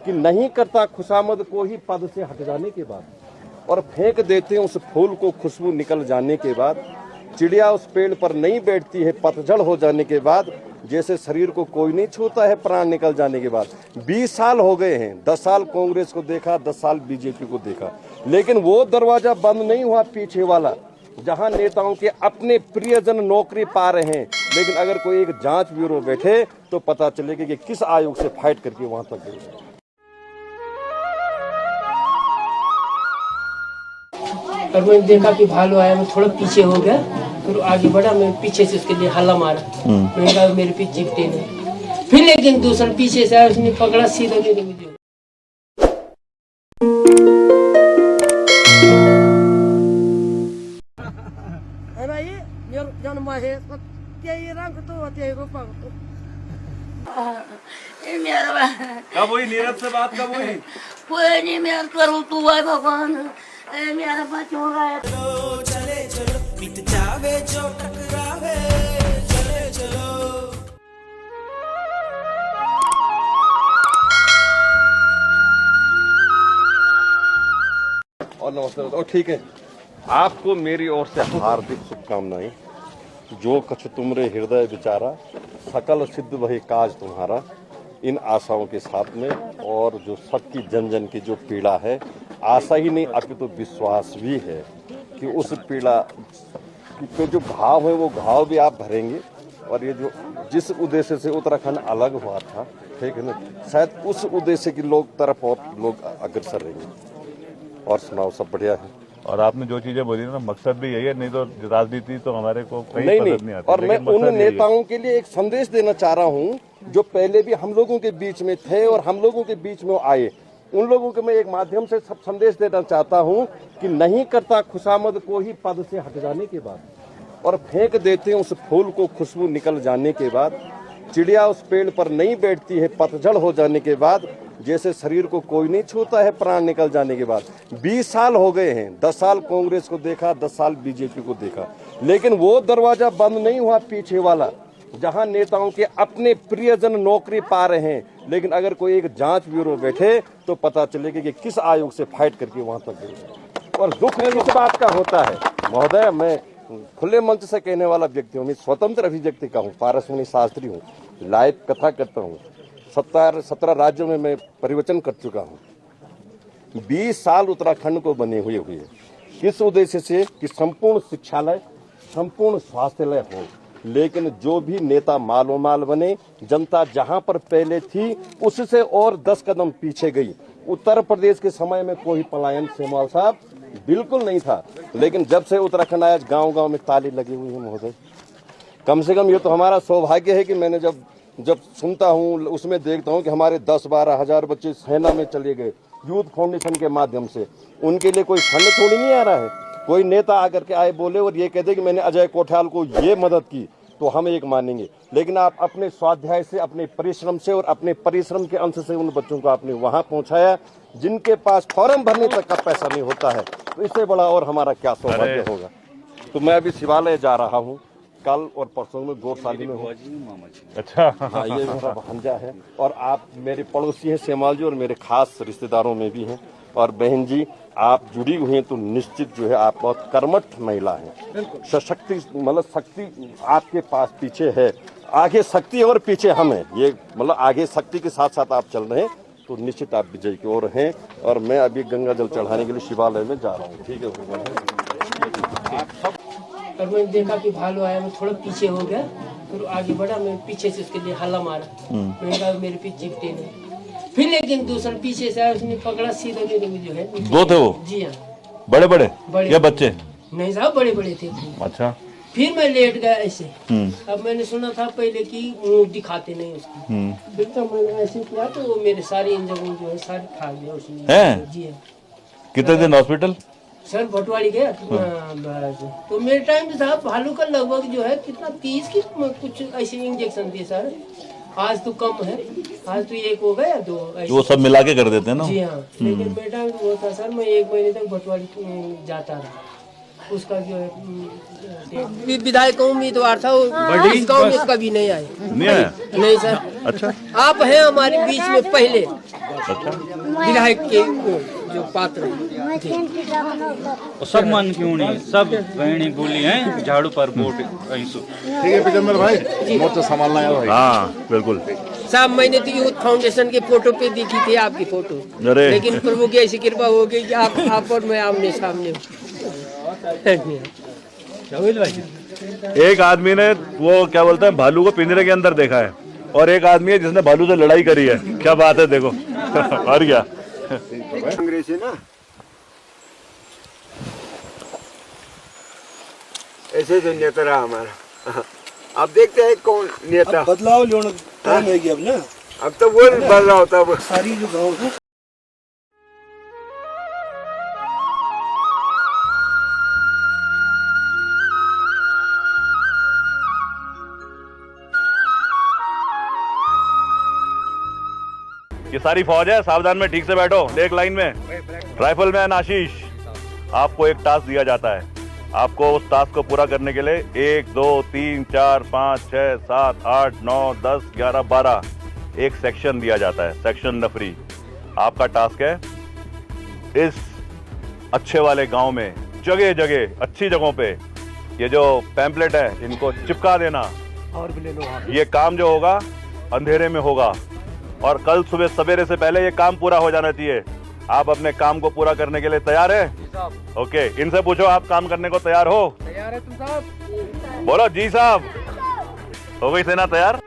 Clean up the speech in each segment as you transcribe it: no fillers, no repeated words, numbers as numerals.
कि नहीं करता खुशामद को ही पद से हट जाने के बाद, और फेंक देते हैं उस फूल को खुशबू निकल जाने के बाद। चिड़िया उस पेड़ पर नहीं बैठती है पतझड़ हो जाने के बाद, जैसे शरीर को कोई नहीं छूता है प्राण निकल जाने के बाद। 20 साल हो गए हैं, 10 साल कांग्रेस को देखा, 10 साल बीजेपी को देखा, लेकिन वो दरवाजा बंद नहीं हुआ पीछे वाला, जहां नेताओं के अपने प्रियजन नौकरी पा रहे हैं। लेकिन अगर कोई एक जांच ब्यूरो बैठे तो पता चलेगा कि किस आयोग से फाइट करके वहां तक गए। और मैंने देखा कि भालू आया, मैं थोड़ा पीछे हो गया, फिर आगे बढ़ा, मैं पीछे से उसके लिए हल्ला मारा। मैंने कहा मेरे पीछे चिपटे नहीं। फिर लेकिन दूसरा पीछे से आया, उसने पकड़ा सीधा मेरे मुझे। कब हुई नीरज से बात, कब हुई? कोई नहीं, मैं करूँ तू है भगवान, मेरा बच्चों का चले चलो बीत जावे जो टकरावे, चले चलो। और नमस्ते। और ठीक है, आपको मेरी ओर से हार्दिक शुभकामनाएं। जो कछु तुमरे हृदय विचारा, सकल सिद्ध वही काज तुम्हारा। इन आशाओं के साथ में, और जो सबकी जन जन की जो पीड़ा है, आशा ही नहीं अपितु तो विश्वास भी है कि उस पीड़ा के जो घाव है वो घाव भी आप भरेंगे। और ये जो जिस उद्देश्य से उत्तराखंड अलग हुआ था, ठीक है ना, शायद उस उद्देश्य की तरफ और लोग अग्रसर रहेंगे। और सुनाओ, सब बढ़िया है? और आपने जो चीजें बोली ना, मकसद भी यही है, नहीं तो राजनीति तो हमारे को कहीं नहीं पसंद नहीं आती। और मैं उन नेताओं के लिए एक संदेश देना चाह रहा हूं जो पहले भी हम लोगों के बीच में थे और हम लोगों के बीच में आए। उन लोगों को मैं एक माध्यम से सब संदेश देना चाहता हूं कि नहीं करता खुशामद को ही पद से हट जाने के बाद, और फेंक देते हैं उस फूल को खुशबू निकल जाने के बाद। चिड़िया उस पेड़ पर नहीं बैठती है पतझड़ हो जाने के बाद, जैसे शरीर को कोई नहीं छूता है प्राण निकल जाने के बाद। 20 साल हो गए हैं, 10 साल कांग्रेस को देखा, 10 साल बीजेपी को देखा, लेकिन वो दरवाजा बंद नहीं हुआ पीछे वाला, जहां नेताओं के अपने प्रियजन नौकरी पा रहे हैं। लेकिन अगर कोई एक जांच ब्यूरो बैठे तो पता चलेगा कि किस आयोग से फाइट करके वहां तक गए। और दुख इस बात का होता है महोदय, मैं खुले मंच से कहने वाला व्यक्ति हूँ, मैं स्वतंत्र अभिव्यक्ति का हूँ, पारसमणि शास्त्री हूँ, लाइव कथा करता हूँ, 17 राज्यों में मैं परिवचन कर चुका हूँ। 20 साल उत्तराखंड को बने हुए है। किस उद्देश्य से? कि संपूर्ण शिक्षालय, संपूर्ण स्वास्थ्यालय हो। लेकिन जो भी नेता मालो माल बने, जनता जहां पर पहले थी उससे और 10 कदम पीछे गई। उत्तर प्रदेश के समय में कोई पलायन सेमवाल साहब बिल्कुल नहीं था, लेकिन जब से उत्तराखंड आया गांव-गांव में ताली लगी हुई है महोदय। कम से कम ये तो हमारा सौभाग्य है कि मैंने जब सुनता हूँ, उसमें देखता हूँ कि हमारे 10-12 हजार बच्चे सेना में चले गए यूथ फाउंडेशन के माध्यम से। उनके लिए कोई फंड थोड़ी नहीं आ रहा है। कोई नेता आकर के आए बोले और ये कहते कि मैंने अजय कोठाल को ये मदद की तो हम एक मानेंगे, लेकिन आप अपने स्वाध्याय से, अपने परिश्रम से और अपने परिश्रम के अंश से उन बच्चों को आपने वहां पहुंचाया जिनके पास फॉर्म भरने तक का पैसा नहीं होता है। तो इससे बड़ा और हमारा क्या सौभाग्य होगा। तो मैं अभी शिवालय जा रहा हूँ, कल और परसों में गौशाली में हूँ। अच्छा, हाँ, ये मेरा भांजा है और आप मेरे पड़ोसी हैं सेमवाल जी, और मेरे खास रिश्तेदारों में भी हैं। और बहन जी, आप जुड़ी हुई हैं तो निश्चित जो है आप बहुत कर्मठ महिला हैं, सशक्ति, मतलब शक्ति आपके पास पीछे है, आगे शक्ति और पीछे हम हैं। ये मतलब आगे शक्ति के साथ साथ आप चल रहे हैं तो निश्चित आप विजय की ओर हैं। और मैं अभी गंगा जल चढ़ाने के लिए शिवालय में जा रहा हूँ। ठीक है। और मैंने देखा कि भालू आया, मैं थोड़ा पीछे हो गया, फिर आगे बढ़ा, मैं पीछे से उसके लिए हल्ला मारा। मैंने कहा मेरे पीछे चिपटे नहीं। फिर लेकिन दूसरा पीछे से आया, उसने पकड़ा सीधा मेरे मुझे है। दो थे वो? जी हाँ। बड़े बड़े या बच्चे? नहीं साहब, बड़े बड़े थे। अच्छा। फिर मैं लेट गया ऐसे। अब मैंने सुना था पहले कि मुंह दिखाते नहीं उसकी। फिर तो मैंने ऐसे किया तो वो मेरे सारी इन जगहों जो है सारी खा गया उसने। जी हाँ। कितने दिन हॉस्पिटल? सर भटवाड़ी गया तो मेरे टाइम पे साहब भालू का लगभग जो है कितना 30 की कुछ ऐसे इंजेक्शन दिए सर। आज तो कम है, आज तो 1 हो गया 2 वो सब मिला के कर देते हैं ना। जी हाँ। लेकिन मेरे टाइम पे वो था सर, मैं 1 महीने तक भटवाड़ी जाता रहा। उसका जो है विधायक का उम्मीदवार था, वो इस गाँव में कभी नहीं आए। नहीं आया? नहीं सर। अच्छा। आप हैं हमारे बीच में पहले, विधायक के जो पात्र और सब मन क्यों नहीं, सब बहनी बोली हैं झाड़ू पर वोट कहीं सो। ठीक है पिजम्बर भाई, मोर्चा संभालना है भाई। हाँ बिल्कुल। साहब मैंने तो यूथ फाउंडेशन के फोटो पे देखी थी आपकी फोटो, अरे लेकिन प्रभु की ऐसी कृपा हो गई कि आप और मैं आमने सामने एक आदमी ने वो क्या बोलते हैं भालू को पिंजरे के अंदर देखा है, और एक आदमी है जिसने भालू से लड़ाई करी है। क्या बात है देखो। और क्या कांग्रेस है ना, ऐसे जो नेता रहा हमारा। अब देखते हैं कौन नेता बदलाव कौन है अब ना, अब तो वो बदलाव होता है। सारी जो गाँव है ये सारी फौज है, सावधान में ठीक से बैठो, एक लाइन में। राइफल मैन आशीष, आपको एक टास्क दिया जाता है। आपको उस टास्क को पूरा करने के लिए 1 2 3 4 5 6 7 8 9 10 11 12 एक सेक्शन दिया जाता है, सेक्शन नफरी। आपका टास्क है इस अच्छे वाले गांव में जगह जगह अच्छी जगहों पे ये जो पैम्पलेट है इनको चिपका देना। और भी ले लो। ये काम जो होगा अंधेरे में होगा, और कल सुबह सवेरे से पहले ये काम पूरा हो जाना चाहिए। आप अपने काम को पूरा करने के लिए तैयार है? ओके, इनसे पूछो आप काम करने को तैयार हो? तैयार है तुम साहब? बोलो जी साहब। हो गई सेना तैयार?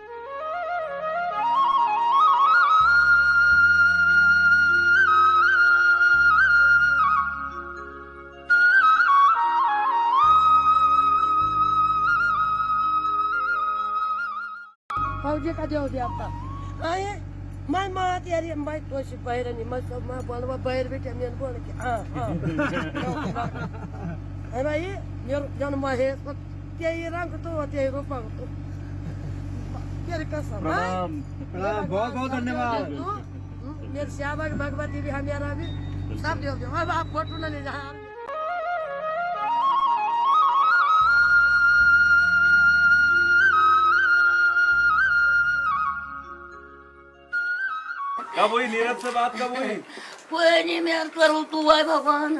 फौजी का जो भी आपका आए मैं मात यारी मैं तो सिपाही नहीं मैं सब मैं बोलवा बाहर बेटे मैं बोल के हां है भाई ये जन्म है तो ये रंग तो होते है रूपा तो तेरे कसम प्रणाम प्रणाम, बहुत बहुत धन्यवाद। मेरे श्यामा भगवती भी हमारा भी सब दे दो। अब आप फोटो ले जा। कब हुई नीरज से बात, कब हुई? कोई नहीं मैं करूँ तू आए भगवान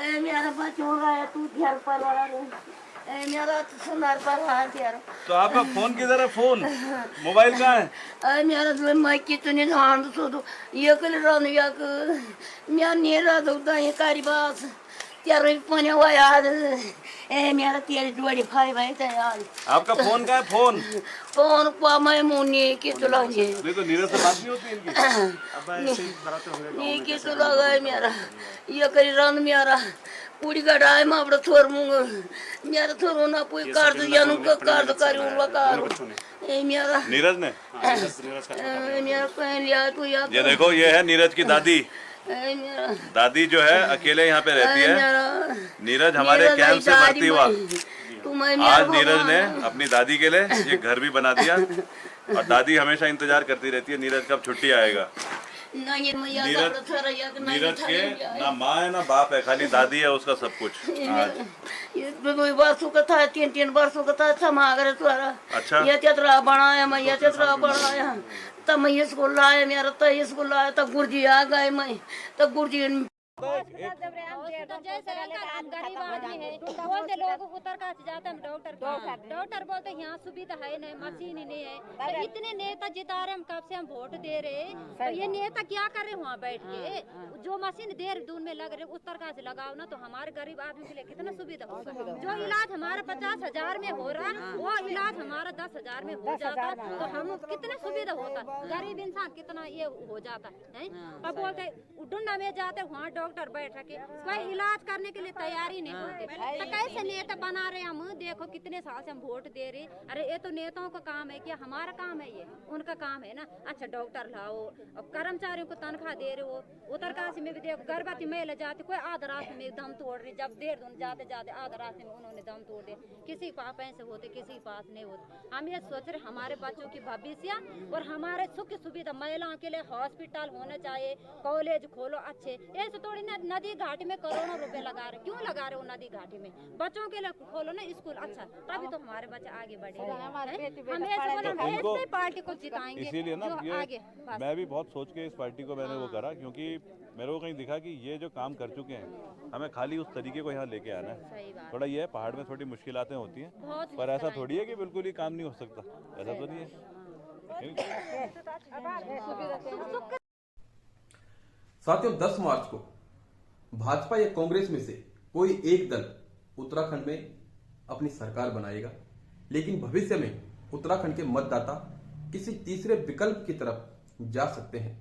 ए मेरा बच्चों है तू घर पर आ ए मेरा तो सुनार पर आ यार। तो आपका फोन किधर है? फोन मोबाइल कहाँ है? ए मेरा तो मैं कितने हां तो ये कल रन या मैं नेरा दो ये कारीबास यार फोन याद ए मेरा तेरे जोड़ी भाई भाई यार। आपका फोन कहाँ है? फोन फोन को मैं मुन्नी के तो लगे नहीं तो नीरज से बात नहीं होती इनकी। नहीं के तो लगा मेरा ये करी रन मेरा पूरी गड़ाई में अपना थोर मुंग मेरा थोर ना कोई कर दो जानू का कर दो करूँ लगा ए मेरा नीरज ने मेरा कहीं लिया तू या ये देखो, ये है नीरज की दादी। मेरा दादी जो है अकेले यहाँ पे रहती है। नीरज हमारे कैंप से भर्ती हुआ। आज नीरज ने अपनी दादी के लिए ये घर भी बना दिया, और दादी हमेशा इंतजार करती रहती है नीरज कब छुट्टी आएगा। नीरज के ना माँ है ना बाप है, खाली दादी है उसका सब कुछ। ये वर्षों का था 3 वर्षों का था समागर तुम्हारा। अच्छा, ये तेतरा बनाया मैं ये तेतरा बनाया तब मैं ये स्कूल लाया मेरा तो ये स्कूल लाया तब गुरुजी आ गए मैं तब गुरुजी जैसे हम गरीब आदमी है बोलते लोग उतर का जाते हम डॉक्टर बोलते यहाँ सुविधा है नहीं, मशीन ही नहीं है। तो इतने नेता जिता रहे हम कब से हम वोट दे रहे, तो ये नेता क्या कर रहे वहाँ बैठ के? जो मशीन देहरादून में लग रहे उत्तर का से लगाओ ना, तो हमारे गरीब आदमी के लिए कितना सुविधा होगा। जो इलाज हमारा 50,000 में हो रहा वो इलाज हमारा 10,000 में हो जाता, तो हम कितना सुविधा होता, गरीब इंसान कितना ये हो जाता है। अब बोलते डुंडा में जाते वहाँ डॉक्टर बैठ के कोई इलाज करने के लिए तैयारी नहीं होते, तो कैसे नेता बना रहे हम? देखो कितने साल से हम वोट दे रहे। अरे ये तो नेताओं का काम है क्या? हमारा काम है ये, उनका काम है ना। अच्छा डॉक्टर लाओ, अब कर्मचारियों को तनख्वाह दे रहे हो। उत्तरकाशी में भी देखो गर्भवती महिला जाती कोई आधा रास्ते में दम तोड़ रही, जब देहरादून जाते जाते आधा रास्ते में उन्होंने दम तोड़ दिया। किसी के पास पैसे होते, किसी के पास नहीं होते। हम ये सोच रहे हमारे बच्चों की भविष्य और हमारे सुख सुविधा महिलाओं के लिए हॉस्पिटल होना चाहिए, कॉलेज खोलो अच्छे। ऐसे तो थोड़ी ना नदी घाटी में करोड़ों रुपए लगा रहे, क्यों लगा रहे हो नदी घाटी में? बच्चों के लिए खोलो ना स्कूल, अच्छा तभी तो हमारे बच्चे आगे बढ़ेंगे। हम ऐसे बोला हम ऐसे पार्टी को जिताएंगे इसीलिए ना जो ये आगे बस। मैं भी बहुत सोच के इस पार्टी को मैंने वो करा, क्योंकि मेरे को कहीं दिखा कि ये जो काम कर चुके हैं हमें खाली उस तरीके को यहाँ लेके आना है। सही बात। थोड़ा ये है, पहाड़ में थोड़ी मुश्किलातें होती हैं, बहुत पर ऐसा थोड़ी है कि बिल्कुल ही काम नहीं हो सकता, ऐसा तो नहीं है। साथियों, 10 मार्च को भाजपा या कांग्रेस में से कोई एक दल उत्तराखंड में अपनी सरकार बनाएगा, लेकिन भविष्य में उत्तराखंड के मतदाता किसी तीसरे विकल्प की तरफ जा सकते हैं।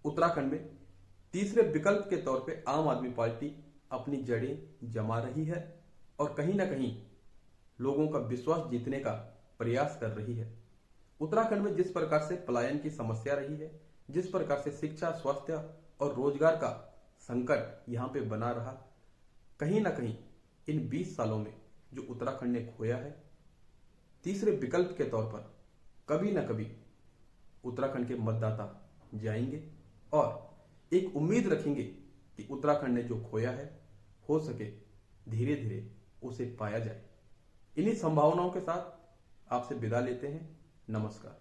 उत्तराखंड में तीसरे विकल्प के तौर पे आम आदमी पार्टी अपनी जड़ें जमा रही है और कहीं ना कहीं लोगों का विश्वास जीतने का प्रयास कर रही है। उत्तराखंड में जिस प्रकार से पलायन की समस्या रही है, जिस प्रकार से शिक्षा, स्वास्थ्य और रोजगार का संकट यहां पे बना रहा, कहीं ना कहीं इन 20 सालों में जो उत्तराखंड ने खोया है, तीसरे विकल्प के तौर पर कभी ना कभी उत्तराखंड के मतदाता जाएंगे और एक उम्मीद रखेंगे कि उत्तराखंड ने जो खोया है, हो सके धीरे धीरे उसे पाया जाए। इन्हीं संभावनाओं के साथ आपसे विदा लेते हैं। नमस्कार।